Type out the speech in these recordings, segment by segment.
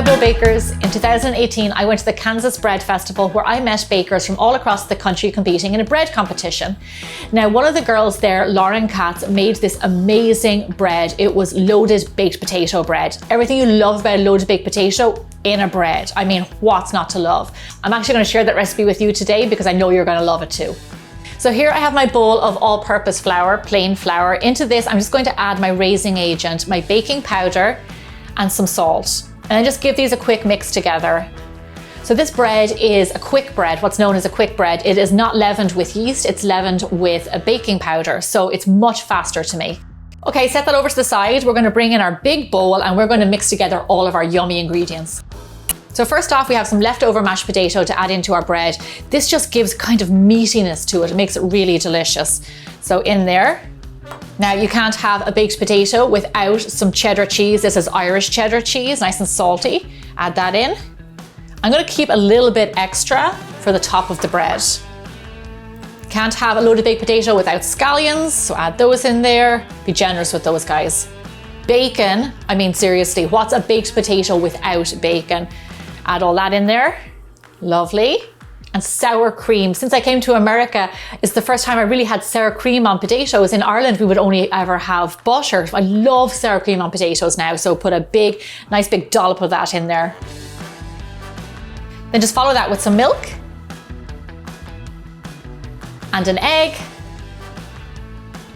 Shareable Bakers. In 2018, I went to the Kansas Bread Festival where I met bakers from all across the country competing in a bread competition. Now, one of the girls there, Lauren Katz, made this amazing bread. It was loaded baked potato bread. Everything you love about a loaded baked potato in a bread. I mean, what's not to love? I'm actually going to share that recipe with you today because I know you're going to love it too. So here I have my bowl of all-purpose flour, plain flour. Into this, I'm just going to add my raising agent, my baking powder, and some salt. And then just give these a quick mix together. So this bread is a quick bread, what's known as a quick bread. It is not leavened with yeast, it's leavened with a baking powder, so it's much faster to make. Okay, set that over to the side. We're gonna bring in our big bowl and we're gonna mix together all of our yummy ingredients. So first off, we have some leftover mashed potato to add into our bread. This just gives kind of meatiness to it. It makes it really delicious. So in there. Now you can't have a baked potato without some cheddar cheese. This is Irish cheddar cheese, nice and salty. Add that in. I'm gonna keep a little bit extra for the top of the bread. Can't have a loaded baked potato without scallions, so add those in there. Be generous with those, guys. Bacon, I mean seriously, what's a baked potato without bacon? Add all that in there. Lovely. And sour cream. Since I came to America, it's the first time I really had sour cream on potatoes. In Ireland, we would only ever have butter. I love sour cream on potatoes now, so put a nice big dollop of that in there. Then just follow that with some milk and an egg,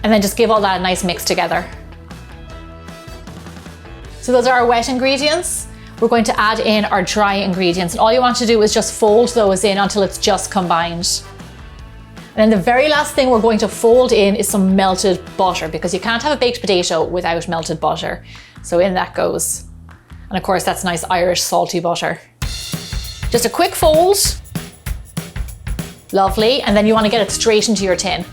and then just give all that a nice mix together. So those are our wet ingredients. We're going to add in our dry ingredients, and all you want to do is just fold those in until it's just combined. And then the very last thing we're going to fold in is some melted butter, because you can't have a baked potato without melted butter. So in that goes. And of course, that's nice Irish salty butter. Just a quick fold. Lovely. And then you want to get it straight into your tin.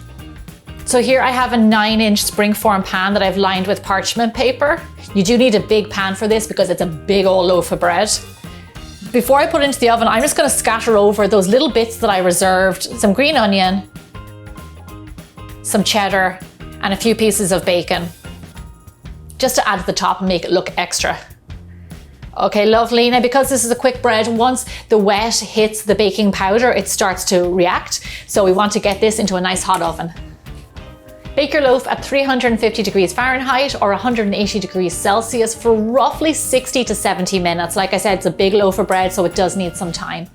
So here I have a 9-inch springform pan that I've lined with parchment paper. You do need a big pan for this because it's a big old loaf of bread. Before I put it into the oven, I'm just going to scatter over those little bits that I reserved, some green onion, some cheddar, and a few pieces of bacon, just to add to the top and make it look extra. Okay, lovely. Now, because this is a quick bread, once the wet hits the baking powder, it starts to react. So we want to get this into a nice hot oven. Bake your loaf at 350 degrees Fahrenheit or 180 degrees Celsius for roughly 60 to 70 minutes. Like I said, it's a big loaf of bread, so it does need some time.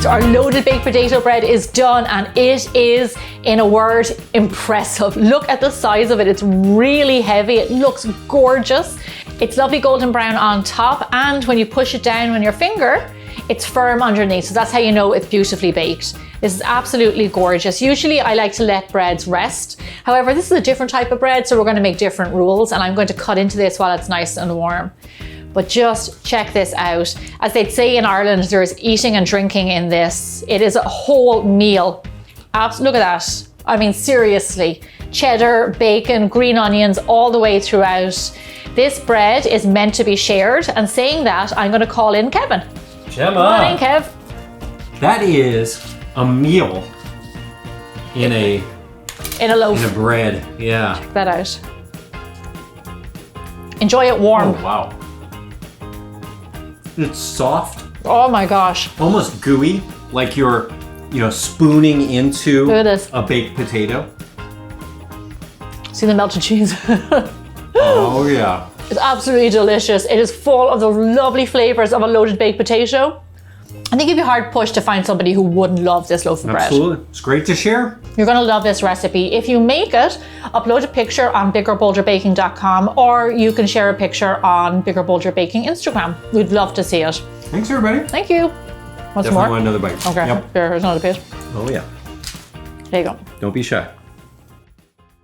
So our loaded baked potato bread is done, and it is, in a word, impressive. Look at the size of it. It's really heavy. It looks gorgeous. It's lovely golden brown on top, and when you push it down on your finger, it's firm underneath. So that's how you know it's beautifully baked. This is absolutely gorgeous. Usually I like to let breads rest. However, this is a different type of bread, so we're going to make different rules, and I'm going to cut into this while it's nice and warm. But just check this out. As they'd say in Ireland, there's eating and drinking in this. It is a whole meal. Look at that. I mean, seriously. Cheddar, bacon, green onions, all the way throughout. This bread is meant to be shared, and saying that, I'm going to call in Kevin. Gemma! Come on in, Kev. That is a meal in a loaf. In a bread, yeah. Check that out. Enjoy it warm. Oh, wow. It's soft. Oh my gosh. Almost gooey, like you're, spooning into a baked potato. See the melted cheese? Oh yeah. It's absolutely delicious. It is full of the lovely flavors of a loaded baked potato. I think it'd be hard push to find somebody who wouldn't love this loaf of bread. Absolutely. It's great to share. You're gonna love this recipe. If you make it, upload a picture on biggerbolderbaking.com, or you can share a picture on Bigger Bolder Baking Instagram. We'd love to see it. Thanks everybody. Thank you. Want some more? Definitely want another bite. Okay, Yep. Here's another bit. Oh yeah. There you go. Don't be shy.